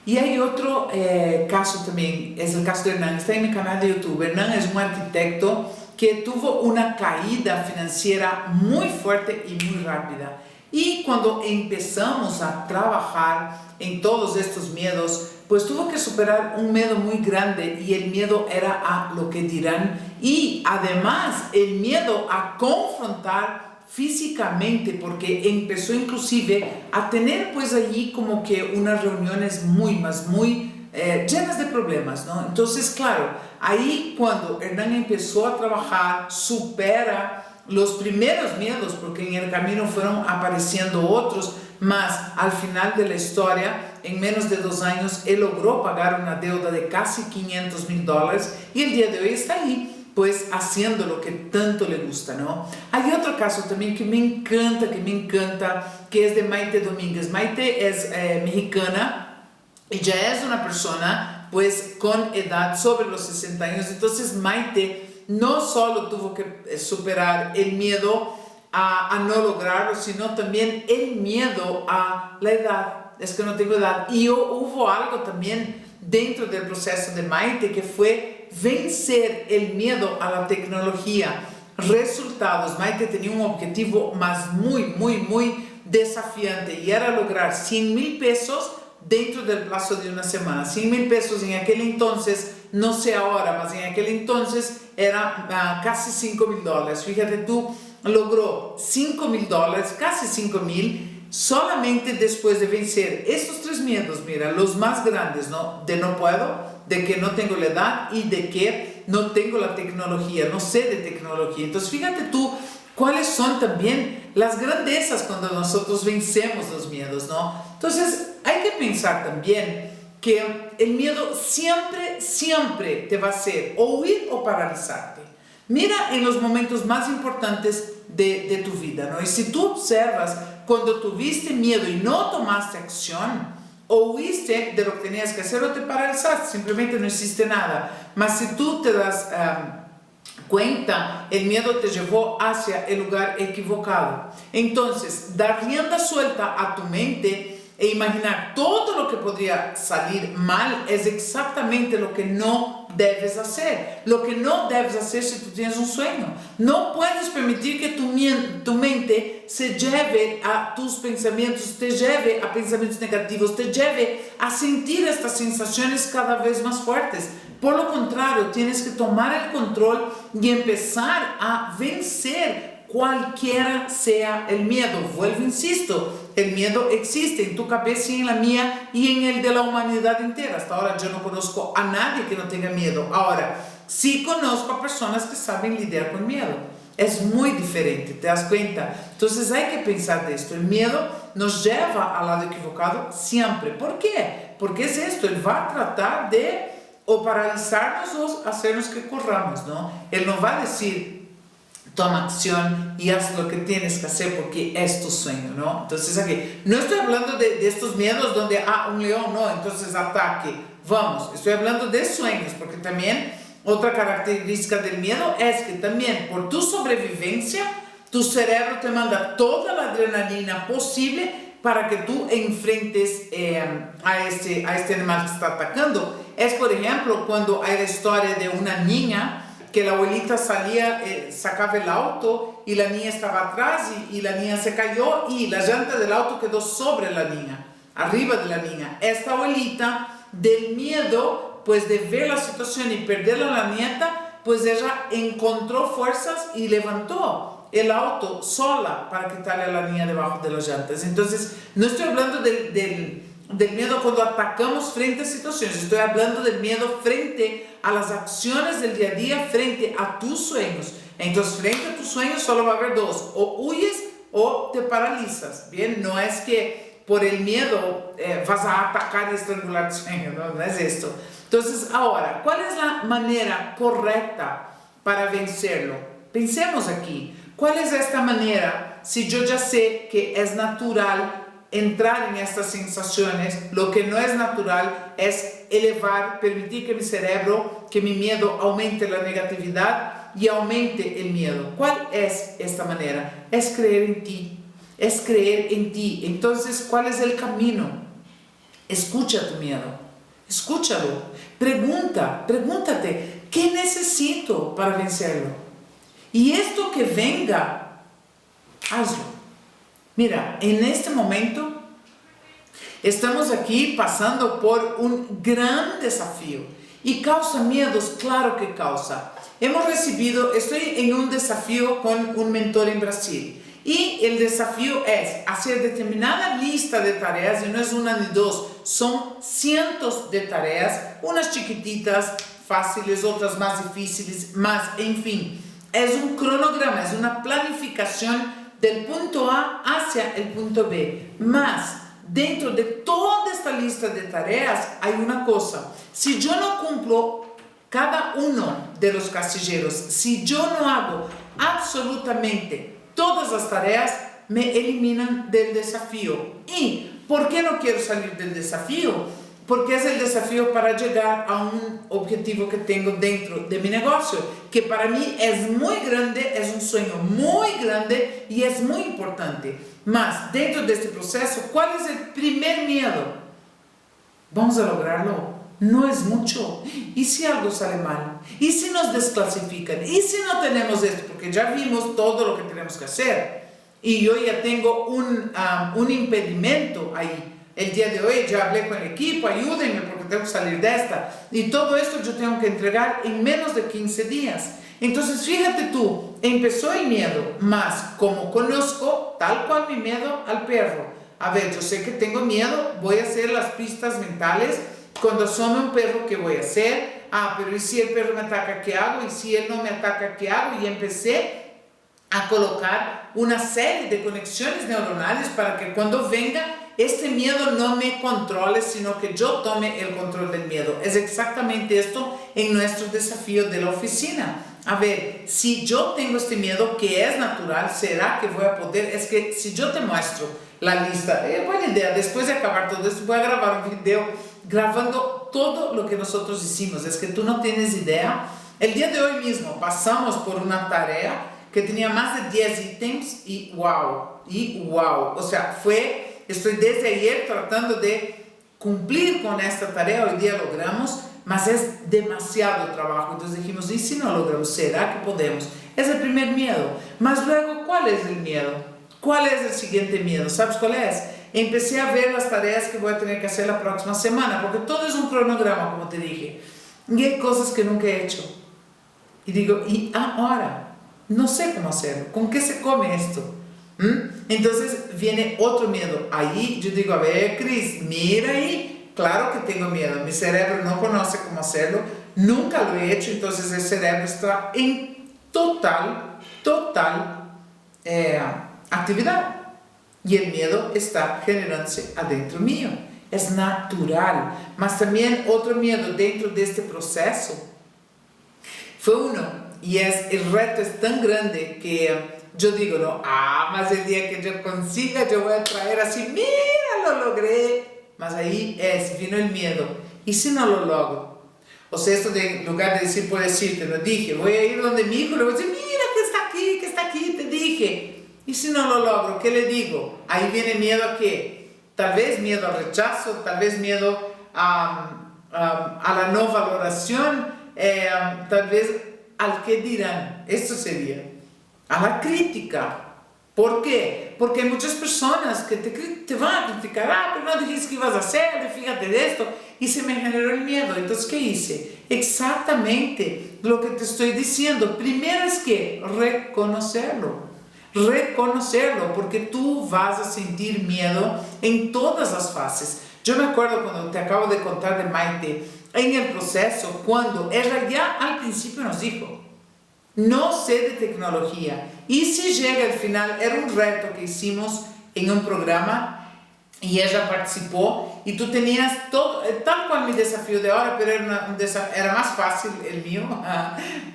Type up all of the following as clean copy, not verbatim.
Y hay otro caso también, es el caso de Hernán, está en mi canal de YouTube. Hernán es un arquitecto que tuvo una caída financiera muy fuerte y muy rápida. Y cuando empezamos a trabajar en todos estos miedos, pues tuvo que superar un miedo muy grande, y el miedo era a lo que dirán, y además el miedo a confrontar físicamente, porque empezó inclusive a tener pues allí como que unas reuniones muy llenas de problemas, ¿no? Entonces, claro, ahí cuando Hernán empezó a trabajar, supera los primeros miedos, porque en el camino fueron apareciendo otros, más al final de la historia, en menos de 2 años, él logró pagar una deuda de casi $500,000, y el día de hoy está ahí, pues haciendo lo que tanto le gusta, ¿no? Hay otro caso también que me encanta, que es de Maite Domínguez. Maite es mexicana y ya es una persona pues con edad sobre los 60 años. Entonces Maite no solo tuvo que superar el miedo a no lograrlo, sino también el miedo a la edad. Es que no tengo edad. Y hubo algo también dentro del proceso de Maite que fue vencer el miedo a la tecnología. Resultados: Maite tenía un objetivo más muy desafiante, y era lograr 100,000 pesos dentro del plazo de una semana. 100,000 pesos en aquel entonces, no sé ahora, mas en aquel entonces era casi $5,000. Fíjate tú, logró $5,000, casi 5,000, solamente después de vencer estos 3 miedos, mira, los más grandes, ¿no? De no puedo, de que no tengo la edad, y de que no tengo la tecnología, no sé de tecnología. Entonces, fíjate tú cuáles son también las grandezas cuando nosotros vencemos los miedos, ¿no? Entonces, hay que pensar también que el miedo siempre te va a hacer o huir o paralizarte. Mira en los momentos más importantes de tu vida, ¿no? Y si tú observas cuando tuviste miedo y no tomaste acción, o huiste de lo que tenías que hacer, o te paralizaste, simplemente no hiciste nada. Mas si tú te das cuenta, el miedo te llevó hacia el lugar equivocado. Entonces, dar rienda suelta a tu mente e imaginar todo lo que podría salir mal es exactamente lo que no debes hacer. Lo que no debes hacer si tú tienes un sueño. No puedes permitir que tu mente se lleve a tus pensamientos, te lleve a pensamientos negativos, te lleve a sentir estas sensaciones cada vez más fuertes. Por lo contrario, tienes que tomar el control y empezar a vencer cualquiera sea el miedo. Vuelvo, insisto, el miedo existe en tu cabeza y en la mía y en el de la humanidad entera. Hasta ahora yo no conozco a nadie que no tenga miedo. Ahora, sí conozco a personas que saben lidiar con miedo. Es muy diferente, ¿te das cuenta? Entonces hay que pensar de esto. El miedo nos lleva al lado equivocado siempre. ¿Por qué? Porque es esto, él va a tratar de o paralizarnos o hacernos que corramos, ¿no? Él no va a decir: toma acción y haz lo que tienes que hacer porque es tu sueño, ¿no? Entonces aquí, no estoy hablando de estos miedos donde, un león, no, entonces ataque, vamos. Estoy hablando de sueños, porque también otra característica del miedo es que también por tu sobrevivencia, tu cerebro te manda toda la adrenalina posible para que tú enfrentes a este animal que está atacando. Es, por ejemplo, cuando hay la historia de una niña que la abuelita salía, sacaba el auto y la niña estaba atrás y la niña se cayó y la llanta del auto quedó sobre la niña, arriba de la niña. Esta abuelita, del miedo, pues de ver la situación y perder a la nieta, pues ella encontró fuerzas y levantó el auto sola para quitarle a la niña debajo de las llantas. Entonces, no estoy hablando del miedo cuando atacamos frente a situaciones, estoy hablando del miedo frente a las acciones del día a día, frente a tus sueños. Entonces, frente a tus sueños solo va a haber dos: o huyes o te paralizas. Bien, no es que por el miedo vas a atacar y estrangular tu sueño, no es esto. Entonces, ahora, ¿cuál es la manera correcta para vencerlo? Pensemos aquí, ¿cuál es esta manera? Si yo ya sé que es natural entrar en estas sensaciones, lo que no es natural es elevar, permitir que mi cerebro, que mi miedo aumente la negatividad y aumente el miedo. ¿Cuál es esta manera? Es creer en ti, es creer en ti. Entonces, ¿cuál es el camino? Escucha tu miedo, escúchalo, pregúntate, ¿qué necesito para vencerlo? Y esto que venga, hazlo. Mira, en este momento estamos aquí pasando por un gran desafío y causa miedos, claro que causa. Estoy en un desafío con un mentor en Brasil. Y el desafío es hacer determinada lista de tareas, y no es una ni dos, son cientos de tareas, unas chiquititas, fáciles, otras más difíciles, en fin. Es un cronograma, es una planificación del punto A hacia el punto B. Más, dentro de toda esta lista de tareas hay una cosa. Si yo no cumplo cada uno de los casilleros, si yo no hago absolutamente todas las tareas, me eliminan del desafío. ¿Y por qué no quiero salir del desafío? Porque es el desafío para llegar a un objetivo que tengo dentro de mi negocio, que para mí es muy grande, es un sueño muy grande y es muy importante. Más, dentro de este proceso, ¿cuál es el primer miedo? ¿Vamos a lograrlo? No es mucho. ¿Y si algo sale mal? ¿Y si nos desclasifican? ¿Y si no tenemos esto? Porque ya vimos todo lo que tenemos que hacer. Y yo ya tengo un impedimento ahí. El día de hoy ya hablé con el equipo, ayúdenme porque tengo que salir de esta. Y todo esto yo tengo que entregar en menos de 15 días. Entonces fíjate tú, empezó el miedo, más como conozco tal cual mi miedo al perro. A ver, yo sé que tengo miedo, voy a hacer las pistas mentales. Cuando asome un perro, ¿qué voy a hacer? Pero ¿y si el perro me ataca, qué hago? ¿Y si él no me ataca, qué hago? Y empecé a colocar una serie de conexiones neuronales para que cuando venga este miedo no me controle, sino que yo tome el control del miedo. Es exactamente esto en nuestro desafío de la oficina. A ver, si yo tengo este miedo que es natural, ¿será que voy a poder? Es que si yo te muestro la lista, buena idea, después de acabar todo esto voy a grabar un video grabando todo lo que nosotros hicimos. Es que tú no tienes idea. El día de hoy mismo pasamos por una tarea que tenía más de 10 ítems y wow. O sea, estoy desde ayer tratando de cumplir con esta tarea. Hoy día logramos, mas es demasiado trabajo. Entonces dijimos, ¿y si no logramos? ¿Será que podemos? Es el primer miedo. Mas luego, ¿cuál es el miedo? ¿Cuál es el siguiente miedo? ¿Sabes cuál es? Empecé a ver las tareas que voy a tener que hacer la próxima semana, porque todo es un cronograma, como te dije. Y hay cosas que nunca he hecho. Y digo, ¿y ahora? No sé cómo hacerlo. ¿Con qué se come esto? Entonces viene otro miedo. Ahí yo digo, a ver, Cris, mira ahí. Claro que tengo miedo. Mi cerebro no conoce cómo hacerlo. Nunca lo he hecho. Entonces el cerebro está en total actividad. Y el miedo está generándose adentro mío. Es natural. Mas también otro miedo dentro de este proceso fue uno. Y el reto es tan grande que yo digo, no, mas el día que yo consiga, yo voy a traer así, mira, lo logré. Mas ahí vino el miedo. ¿Y si no lo logro? O sea, esto de, en lugar de decir por decirte, lo dije, voy a ir donde mi hijo, le voy a decir, mira que está aquí, te dije. ¿Y si no lo logro? ¿Qué le digo? Ahí viene miedo a qué? Tal vez miedo al rechazo, tal vez miedo a la no valoración, tal vez al qué dirán. Esto sería a la crítica. ¿Por qué? Porque hay muchas personas que te van a criticar, pero no dijiste que ibas a hacer, fíjate de esto, y se me generó el miedo. Entonces, ¿qué hice? Exactamente lo que te estoy diciendo. Primero es que reconocerlo, porque tú vas a sentir miedo en todas las fases. Yo me acuerdo cuando te acabo de contar de Maite, en el proceso, cuando ella ya al principio nos dijo, no sé de tecnología, y si llega al final, era un reto que hicimos en un programa, y ella participó, y tú tenías todo, tal cual mi desafío de ahora, pero era más fácil el mío,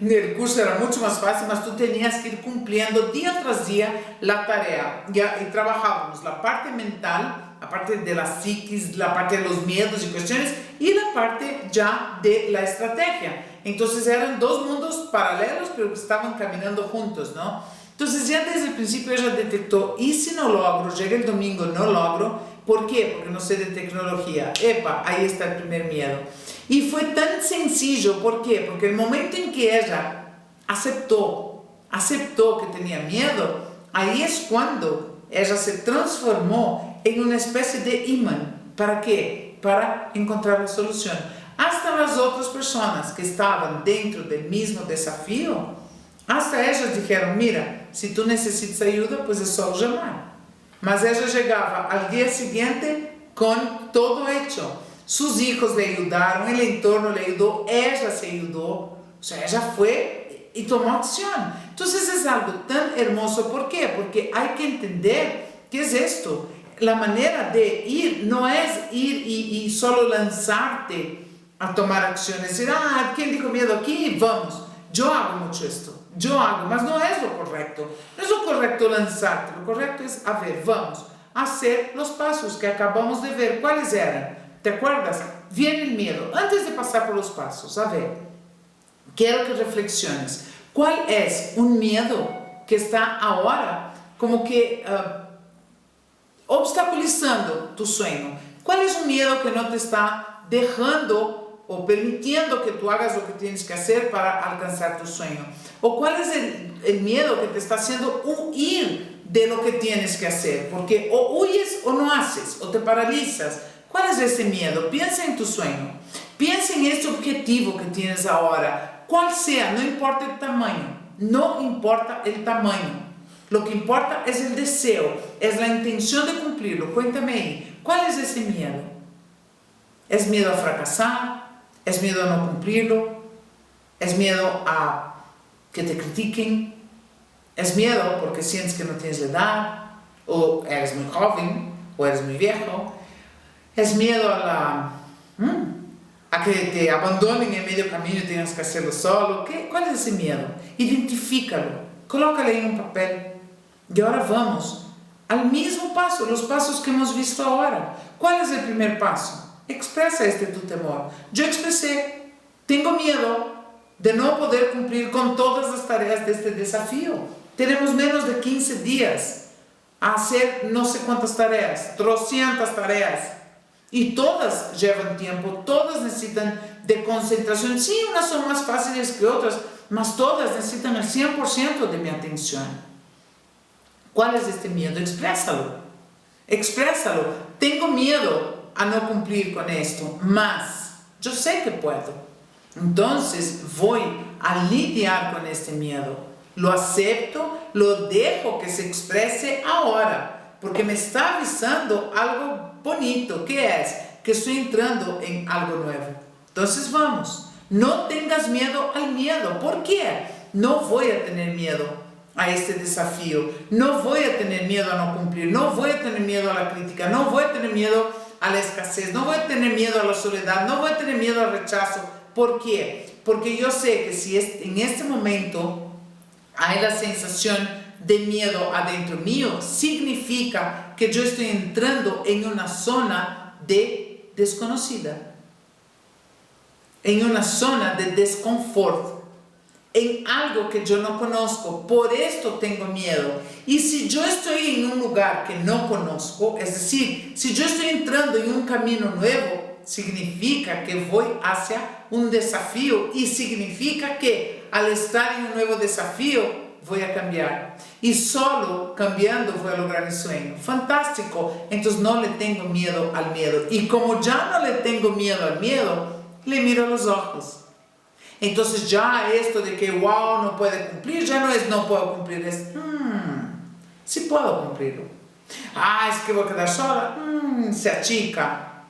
el curso era mucho más fácil, mas tú tenías que ir cumpliendo día tras día la tarea, y trabajábamos la parte mental, la parte de la psiquis, la parte de los miedos y cuestiones, y la parte ya de la estrategia. Entonces eran dos mundos paralelos, pero que estaban caminando juntos, ¿no? Entonces ya desde el principio ella detectó, y si no logro, llega el domingo, no logro, ¿Por qué? Porque no sé de tecnología. Epa, ahí está el primer miedo. Y fue tan sencillo, ¿por qué? Porque el momento en que ella aceptó que tenía miedo, ahí es cuando ella se transformó en una especie de imán. ¿Para qué? Para encontrar la solución. Hasta las otras personas que estaban dentro del mismo desafío, hasta ellas dijeron, mira, si tú necesitas ayuda, pues es solo llamar. Mas ella llegaba al día siguiente con todo hecho. Sus hijos le ayudaron, el entorno le ayudó, ella se ayudó. O sea, ella fue y tomó acción. Entonces es algo tan hermoso. ¿Por qué? Porque hay que entender qué es esto. La manera de ir no es ir y solo lanzarte a tomar acciones. Decir, ¿quién dijo miedo aquí? Vamos. Yo hago mucho esto. Yo hago, mas no es lo correcto. No es lo correcto lanzarte. Lo correcto es, a ver, vamos a hacer los pasos que acabamos de ver. ¿Cuáles eran? ¿Te acuerdas? Viene el miedo. Antes de pasar por los pasos, a ver, quiero que reflexiones. ¿Cuál es un miedo que está ahora como que obstaculizando tu sueño? ¿Cuál es un miedo que no te está dejando o permitiendo que tú hagas lo que tienes que hacer para alcanzar tu sueño? ¿O cuál es el miedo que te está haciendo huir de lo que tienes que hacer? Porque o huyes o no haces, o te paralizas. ¿Cuál es ese miedo? Piensa en tu sueño. Piensa en este objetivo que tienes ahora. Cual sea, no importa el tamaño. No importa el tamaño. Lo que importa es el deseo, es la intención de cumplirlo. Cuéntame ahí, ¿cuál es ese miedo? ¿Es miedo a fracasar? ¿Es miedo a no cumplirlo? ¿Es miedo a que te critiquen? ¿Es miedo porque sientes que no tienes la edad? ¿O eres muy joven? ¿O eres muy viejo? ¿Es miedo a que te abandonen en medio camino y tengas que hacerlo solo? ¿Cuál es ese miedo? Identifícalo, colócalo en un papel. Y ahora vamos al mismo paso, los pasos que hemos visto ahora. ¿Cuál es el primer paso? Expresa tu temor. Yo expresé, tengo miedo de no poder cumplir con todas las tareas de este desafío. Tenemos menos de 15 días a hacer no sé cuántas tareas, 300 tareas. Y todas llevan tiempo, todas necesitan de concentración. Sí, unas son más fáciles que otras, mas todas necesitan el 100% de mi atención. ¿Cuál es este miedo? Exprésalo. Exprésalo. Tengo miedo a no cumplir con esto, mas yo sé que puedo. Entonces voy a lidiar con este miedo. Lo acepto, lo dejo que se exprese ahora. Porque me está avisando algo bonito, que es que estoy entrando en algo nuevo. Entonces vamos, no tengas miedo al miedo. ¿Por qué? No voy a tener miedo a este desafío, no voy a tener miedo a no cumplir, no voy a tener miedo a la crítica, no voy a tener miedo a la escasez, no voy a tener miedo a la soledad, no voy a tener miedo al rechazo. ¿Por qué? Porque yo sé que si en este momento hay la sensación de miedo adentro mío, significa que yo estoy entrando en una zona de desconocida, en una zona de desconfort, en algo que yo no conozco. Por esto tengo miedo. Y si yo estoy en un lugar que no conozco, es decir, si yo estoy entrando en un camino nuevo, significa que voy hacia un desafío y significa que al estar en un nuevo desafío voy a cambiar. Y solo cambiando voy a lograr mi sueño. Fantástico. Entonces no le tengo miedo al miedo. Y como ya no le tengo miedo al miedo, le miro a los ojos. Entonces ya esto de que wow, no puede cumplir, ya no es no puedo cumplir, es sí puedo cumplirlo. Es que voy a quedar sola, se achica.